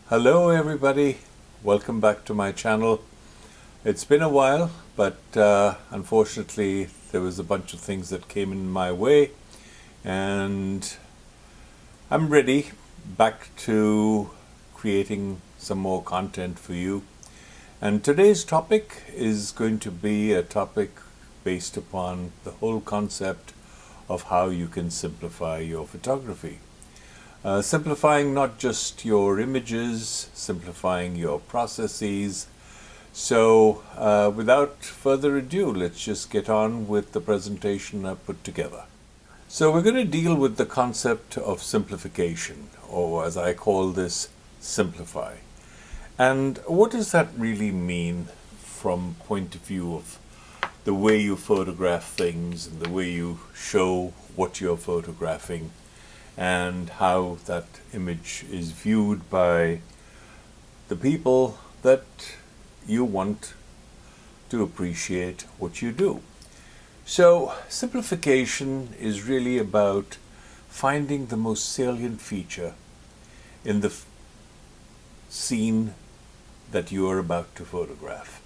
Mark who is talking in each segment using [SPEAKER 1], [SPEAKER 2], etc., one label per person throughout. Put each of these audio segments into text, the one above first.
[SPEAKER 1] Hello everybody, welcome back to my channel. It's been a while, but unfortunately there was a bunch of things that came in my way and I'm ready back to creating some more content for you. And today's topic is going to be a topic based upon the whole concept of how you can simplify your photography. Simplifying not just your images, simplifying your processes. So without further ado, let's just get on with the presentation I've put together. So we're going to deal with the concept of simplification, or as I call this, simplify. And what does that really mean from point of view of the way you photograph things and the way you show what you're photographing, and how that image is viewed by the people that you want to appreciate what you do. So simplification is really about finding the most salient feature in the scene that you are about to photograph.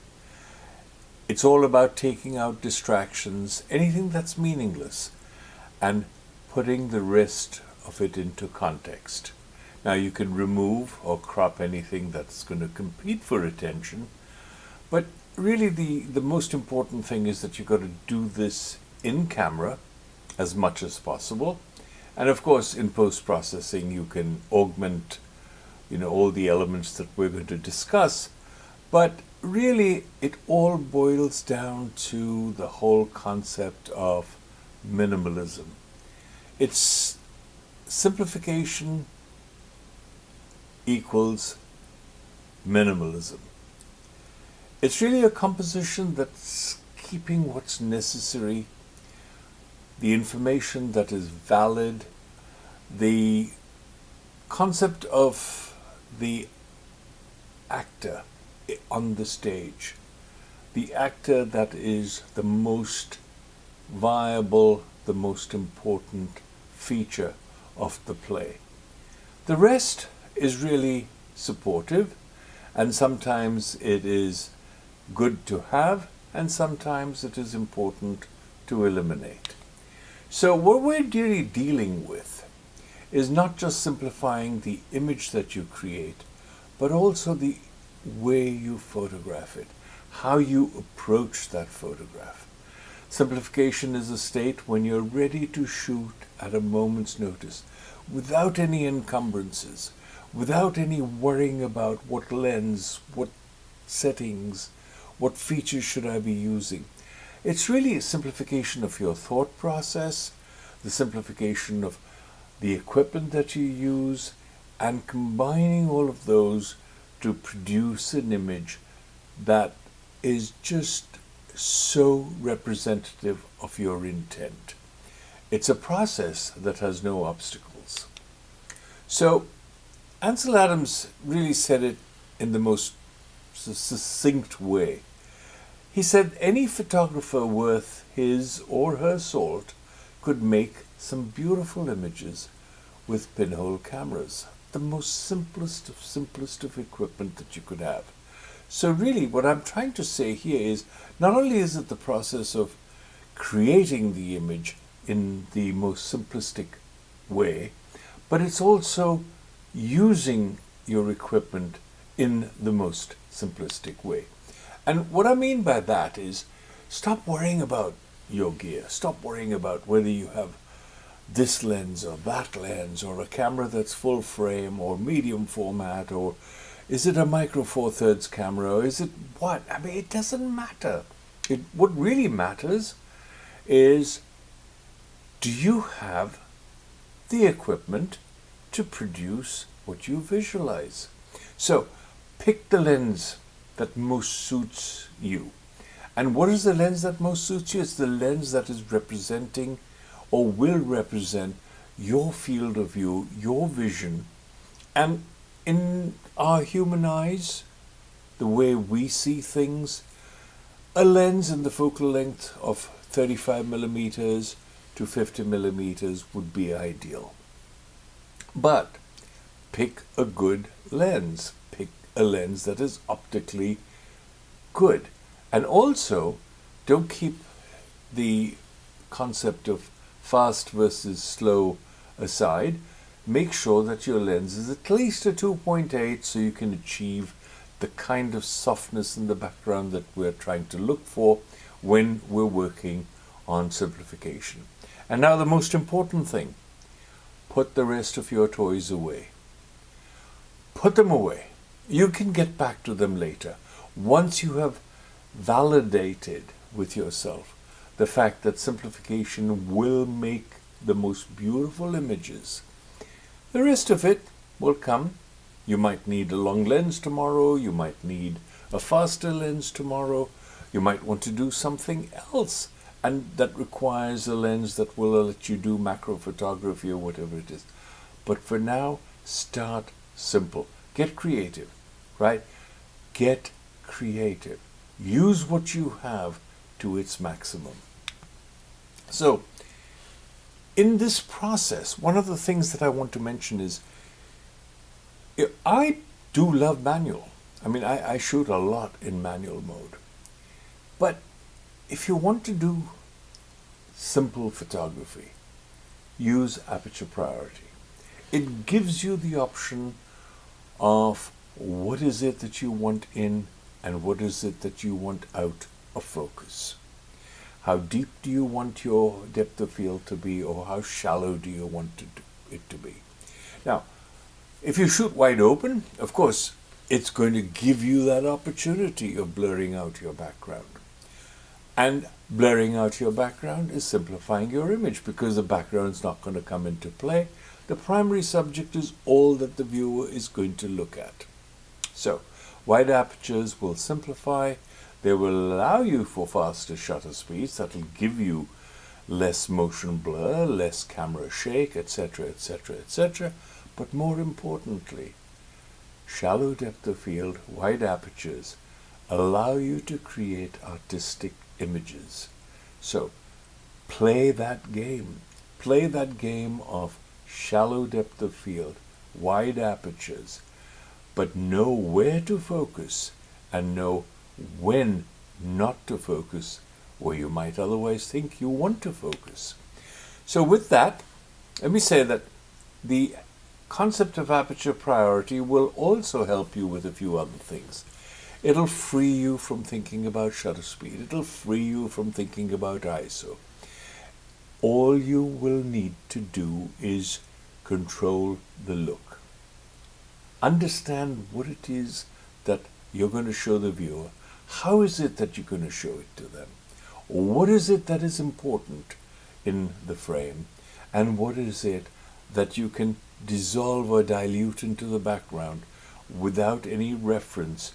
[SPEAKER 1] It's all about taking out distractions, anything that's meaningless, and putting the rest of it into context. Now you can remove or crop anything that's going to compete for attention, but really the most important thing is that you've got to do this in camera as much as possible. And of course in post-processing you can augment all the elements that we're going to discuss, but really it all boils down to the whole concept of minimalism. It's simplification equals minimalism. It's really a composition that's keeping what's necessary, the information that is valid, the concept of the actor on the stage, the actor that is the most viable, the most important feature of the play. The rest is really supportive, and sometimes it is good to have, and sometimes it is important to eliminate. So what we're really dealing with is not just simplifying the image that you create, but also the way you photograph it, how you approach that photograph. Simplification is a state when you're ready to shoot at a moment's notice, without any encumbrances, without any worrying about what lens, what settings, what features should I be using. It's really a simplification of your thought process, the simplification of the equipment that you use, and combining all of those to produce an image that is just so representative of your intent. It's a process that has no obstacles. So Ansel Adams really said it in the most succinct way. He said any photographer worth his or her salt could make some beautiful images with pinhole cameras, the most simplest of equipment that you could have. So really what I'm trying to say here is, not only is it the process of creating the image in the most simplistic way, but it's also using your equipment in the most simplistic way. And what I mean by that is, stop worrying about your gear. Stop worrying about whether you have this lens or that lens, or a camera that's full frame or medium format, or is it a micro four thirds camera, or is it what? I mean, it doesn't matter. What really matters is, do you have the equipment to produce what you visualize? So pick the lens that most suits you. And what is the lens that most suits you? It's the lens that is representing or will represent your field of view, your vision. And in our human eyes, the way we see things, a lens in the focal length of 35 millimeters to 50 millimeters would be ideal. But pick a good lens. Pick a lens that is optically good. And also, don't keep the concept of fast versus slow aside. Make sure that your lens is at least a 2.8 so you can achieve the kind of softness in the background that we're trying to look for when we're working on simplification. And now the most important thing, put the rest of your toys away. Put them away. You can get back to them later. Once you have validated with yourself the fact that simplification will make the most beautiful images, the rest of it will come. You might need a long lens tomorrow. You might need a faster lens tomorrow. You might want to do something else, and that requires a lens that will let you do macro photography or whatever it is. But for now, start simple. Get creative, right? Get creative. Use what you have to its maximum. So, in this process, one of the things that I want to mention is, I do love manual. I mean, I shoot a lot in manual mode. But if you want to do simple photography, use aperture priority. It gives you the option of what is it that you want in and what is it that you want out of focus. How deep do you want your depth of field to be, or how shallow do you want it to be? Now, if you shoot wide open, of course, it's going to give you that opportunity of blurring out your background. And blurring out your background is simplifying your image because the background is not going to come into play. The primary subject is all that the viewer is going to look at. So, wide apertures will simplify. They will allow you for faster shutter speeds. That will give you less motion blur, less camera shake, etc., etc., etc. But more importantly, shallow depth of field, wide apertures allow you to create artistic images. So, play that game. Play that game of shallow depth of field, wide apertures, but know where to focus and know when not to focus where you might otherwise think you want to focus. So with that, let me say that the concept of aperture priority will also help you with a few other things. It'll free you from thinking about shutter speed. It'll free you from thinking about ISO. All you will need to do is control the look. Understand what it is that you're going to show the viewer. How is it that you're going to show it to them? What is it that is important in the frame? And what is it that you can dissolve or dilute into the background without any reference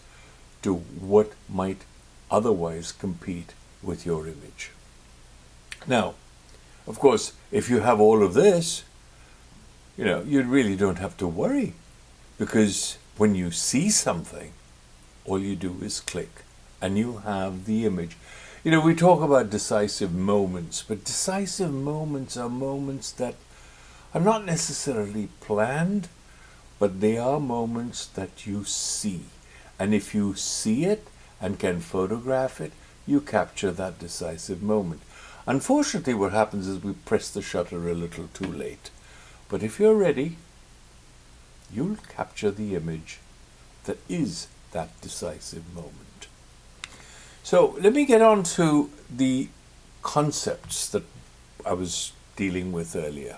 [SPEAKER 1] to what might otherwise compete with your image? Now, of course, if you have all of this, you really don't have to worry, because when you see something, all you do is click and you have the image. We talk about decisive moments, but decisive moments are moments that are not necessarily planned, but they are moments that you see. And if you see it and can photograph it, you capture that decisive moment. Unfortunately, what happens is we press the shutter a little too late. But if you're ready, you'll capture the image that is that decisive moment. So let me get on to the concepts that I was dealing with earlier.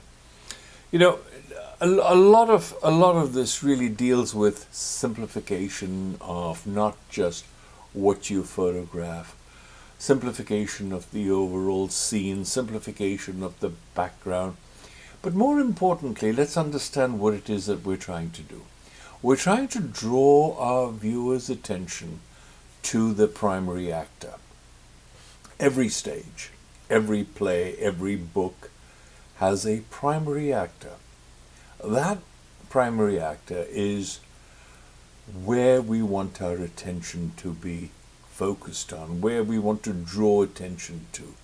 [SPEAKER 1] A lot of this really deals with simplification of not just what you photograph, simplification of the overall scene, simplification of the background. But more importantly, let's understand what it is that we're trying to do. We're trying to draw our viewers' attention to the primary actor. Every stage, every play, every book has a primary actor. That primary actor is where we want our attention to be focused on, where we want to draw attention to,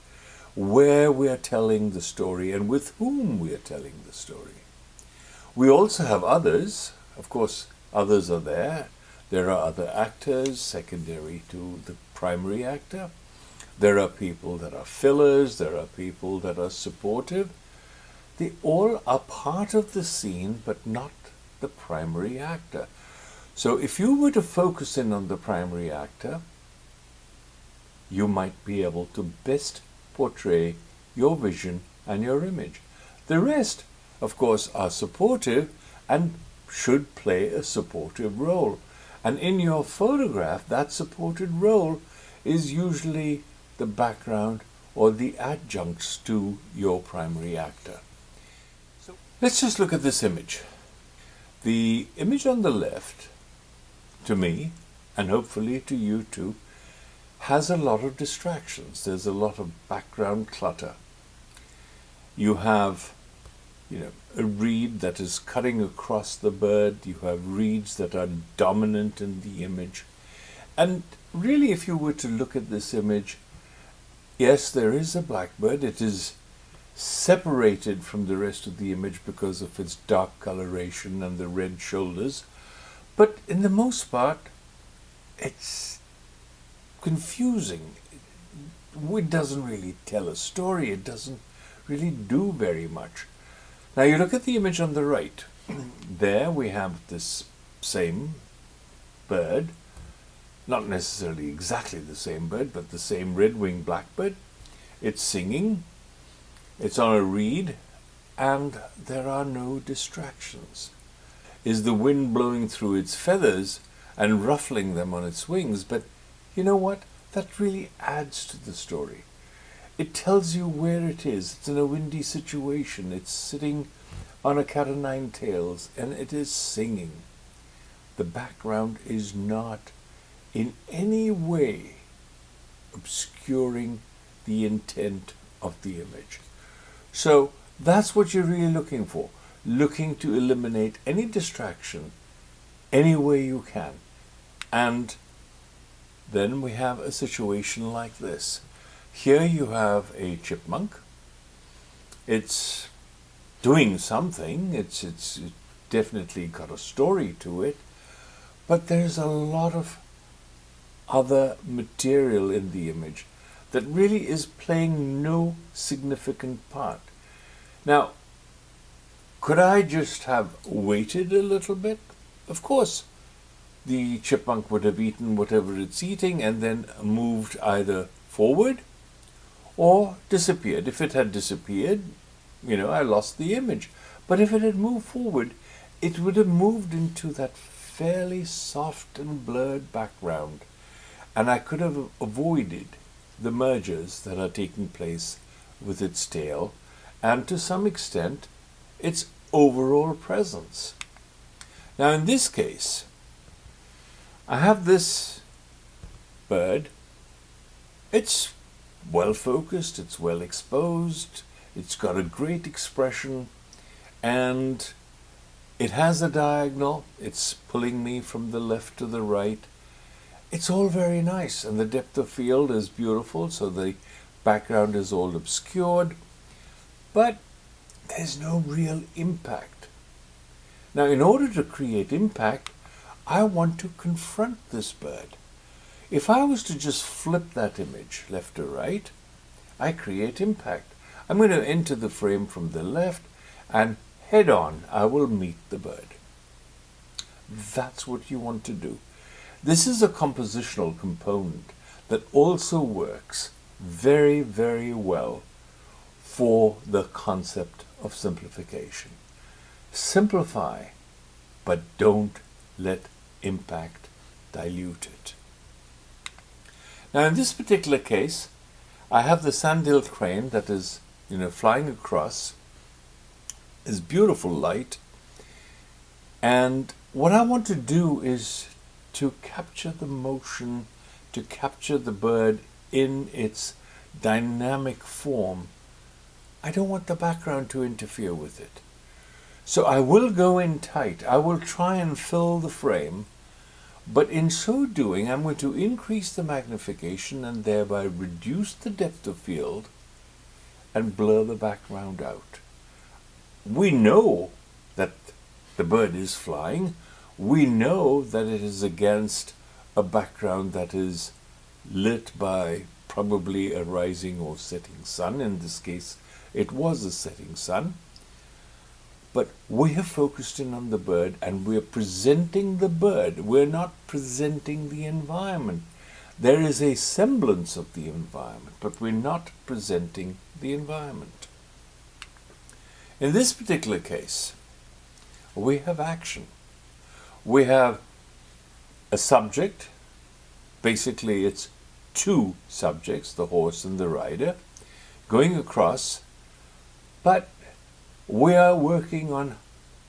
[SPEAKER 1] where we are telling the story and with whom we are telling the story. We also have others, Of course, others are there. There are other actors secondary to the primary actor. There are people that are fillers. There are people that are supportive. They all are part of the scene, but not the primary actor. So if you were to focus in on the primary actor, you might be able to best portray your vision and your image. The rest, of course, are supportive and should play a supportive role. And in your photograph, that supported role is usually the background or the adjuncts to your primary actor. So let's just look at this image. The image on the left, to me, and hopefully to you too, has a lot of distractions. There's a lot of background clutter. You have, a reed that is cutting across the bird. You have reeds that are dominant in the image. And really, if you were to look at this image, yes, there is a blackbird. It is separated from the rest of the image because of its dark coloration and the red shoulders. But in the most part, it's confusing. It doesn't really tell a story. It doesn't really do very much. Now you look at the image on the right. There we have this same bird, not necessarily exactly the same bird, but the same red-winged blackbird. It's singing, it's on a reed, and there are no distractions. Is the wind blowing through its feathers and ruffling them on its wings? But you know what? That really adds to the story. It tells you where it is. It's in a windy situation. It's sitting on a cat o' nine tails, and it is singing. The background is not in any way obscuring the intent of the image. So that's what you're really looking for. Looking to eliminate any distraction any way you can. And then we have a situation like this. Here you have a chipmunk. It's doing something. It's definitely got a story to it. But there's a lot of other material in the image that really is playing no significant part. Now, could I just have waited a little bit? Of course, the chipmunk would have eaten whatever it's eating and then moved either forward or disappeared. If it had disappeared, I lost the image. But if it had moved forward, it would have moved into that fairly soft and blurred background. And I could have avoided the mergers that are taking place with its tail and to some extent its overall presence. Now in this case, I have this bird. It's well focused, it's well exposed, it's got a great expression, and it has a diagonal. It's pulling me from the left to the right. It's all very nice, and the depth of field is beautiful, so the background is all obscured, but there's no real impact. Now, in order to create impact, I want to confront this bird. If I was to just flip that image left to right, I create impact. I'm going to enter the frame from the left, and head on, I will meet the bird. That's what you want to do. This is a compositional component that also works very, very well for the concept of simplification. Simplify, but don't let impact dilute it. Now in this particular case, I have the sandhill crane that is, flying across. Is beautiful light, and what I want to do is to capture the motion, to capture the bird in its dynamic form. I don't want the background to interfere with it. So I will go in tight. I will try and fill the frame, but in so doing, I'm going to increase the magnification and thereby reduce the depth of field and blur the background out. We know that the bird is flying, we know that it is against a background that is lit by probably a rising or setting sun. In this case, it was a setting sun. But we have focused in on the bird and we're presenting the bird. We're not presenting the environment. There is a semblance of the environment, but we're not presenting the environment. In this particular case, we have action. We have a subject. Basically, it's two subjects, the horse and the rider, going across, but we are working on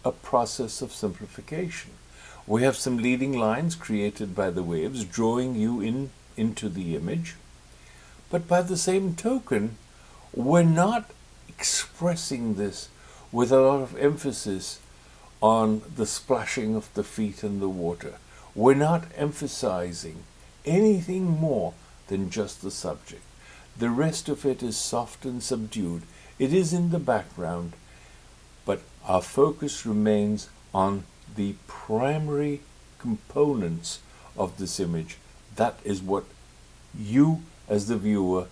[SPEAKER 1] a process of simplification. We have some leading lines created by the waves, drawing you into the image. But by the same token, we're not expressing this with a lot of emphasis on the splashing of the feet in the water. We're not emphasizing anything more than just the subject. The rest of it is soft and subdued. It is in the background, but our focus remains on the primary components of this image. That is what you as the viewer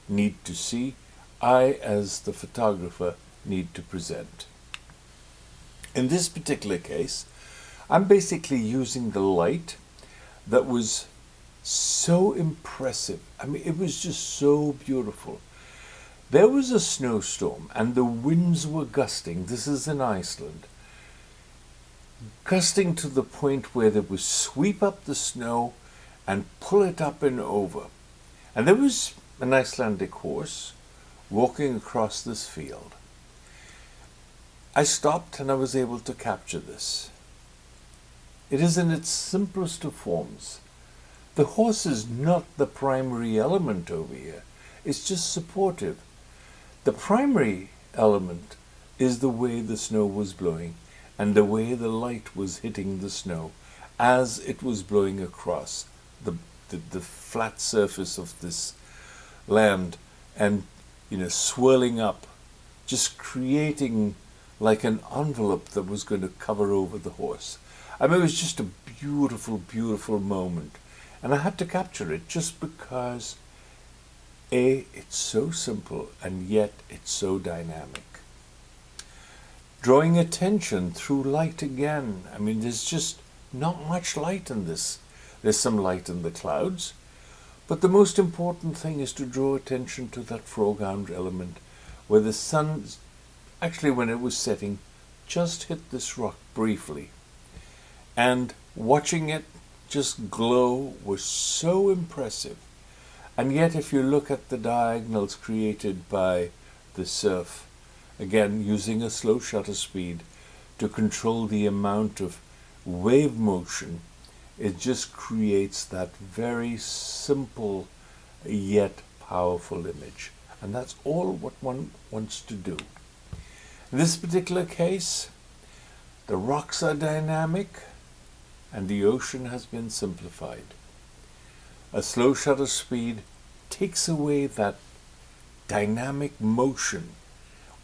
[SPEAKER 1] need to see, I as the photographer need to present. In this particular case, I'm basically using the light that was so impressive. I mean, it was just so beautiful. There was a snowstorm and the winds were gusting. This is in Iceland. Gusting to the point where they would sweep up the snow and pull it up and over. And there was an Icelandic horse walking across this field. I stopped and I was able to capture this. It is in its simplest of forms. The horse is not the primary element over here. It's just supportive. The primary element is the way the snow was blowing and the way the light was hitting the snow as it was blowing across the flat surface of this land and, swirling up, just creating like an envelope that was going to cover over the horse. I mean, it was just a beautiful, beautiful moment. And I had to capture it just because, it's so simple and yet it's so dynamic. Drawing attention through light again. I mean, there's just not much light in this. There's some light in the clouds. But the most important thing is to draw attention to that foreground element where the sun, actually when it was setting, just hit this rock briefly. And watching it just glow was so impressive. And yet if you look at the diagonals created by the surf, again using a slow shutter speed to control the amount of wave motion, it just creates that very simple yet powerful image. And that's all what one wants to do. In this particular case, the rocks are dynamic and the ocean has been simplified. A slow shutter speed takes away that dynamic motion,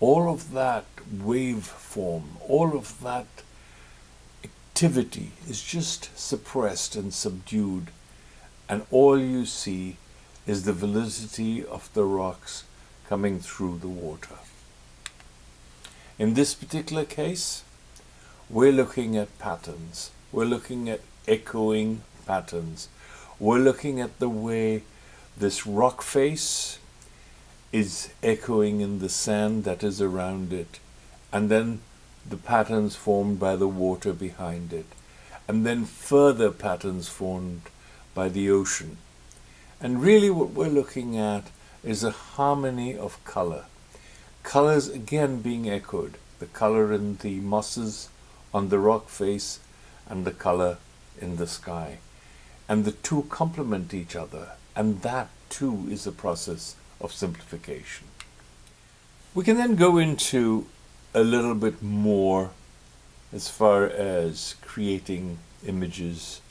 [SPEAKER 1] all of that wave form, all of that activity is just suppressed and subdued, and all you see is the validity of the rocks coming through the water. In this particular case, we're looking at patterns. We're looking at echoing patterns. We're looking at the way this rock face is echoing in the sand that is around it, and then the patterns formed by the water behind it, and then further patterns formed by the ocean. And really what we're looking at is a harmony of color. Colors again being echoed, the color in the mosses on the rock face and the color in the sky. And the two complement each other, and that too is a process of simplification. We can then go into a little bit more as far as creating images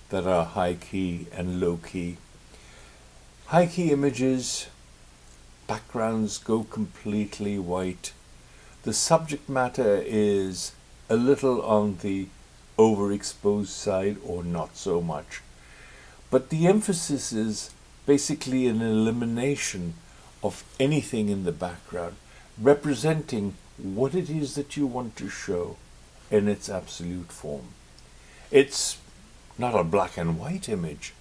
[SPEAKER 1] that are high key and low key. High key images, backgrounds go completely white. The subject matter is a little on the overexposed side or not so much. But the emphasis is basically an elimination of anything in the background, representing what it is that you want to show in its absolute form. It's not a black and white image,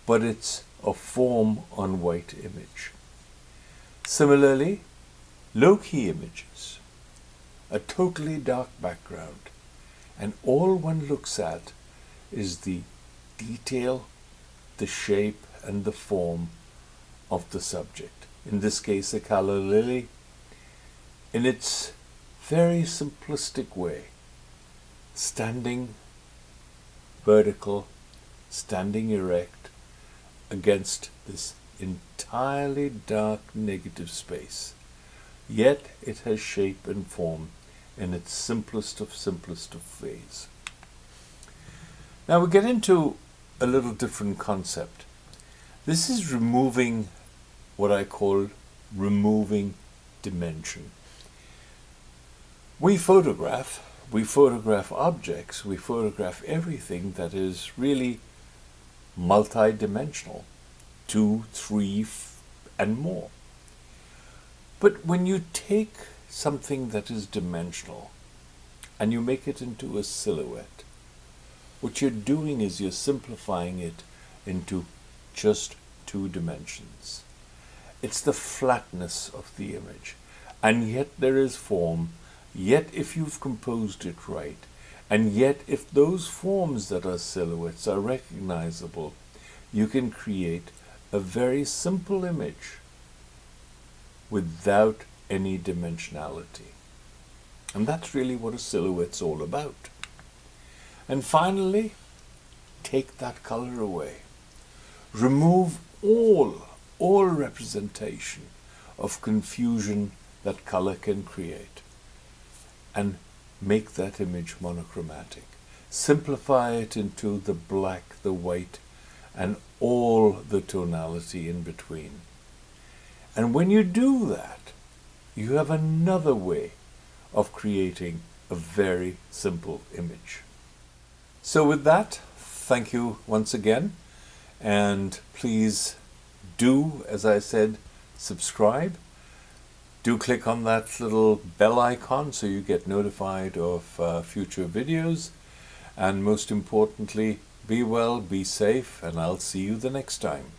[SPEAKER 1] but it's a form on white image. Similarly, low-key images, a totally dark background, and all one looks at is the detail, the shape, and the form of the subject. In this case, a calla lily, in its very simplistic way, standing vertical, standing erect against this entirely dark negative space. Yet it has shape and form in its simplest of ways. Now we get into a little different concept. This is removing what I call removing dimension. We photograph objects, we photograph everything that is really multi-dimensional, 2, 3, and more. But when you take something that is dimensional and you make it into a silhouette, what you're doing is you're simplifying it into just 2 dimensions. It's the flatness of the image, and yet there is form, yet if you've composed it right, and yet if those forms that are silhouettes are recognizable, you can create a very simple image without any dimensionality. And that's really what a silhouette's all about. And finally, take that color away. Remove all representation of confusion that color can create, and make that image monochromatic. Simplify it into the black, the white, and all the tonality in between. And when you do that, you have another way of creating a very simple image. So with that, thank you once again, and please do, as I said, subscribe. Do click on that little bell icon so you get notified of future videos, and most importantly, be well, be safe, and I'll see you the next time.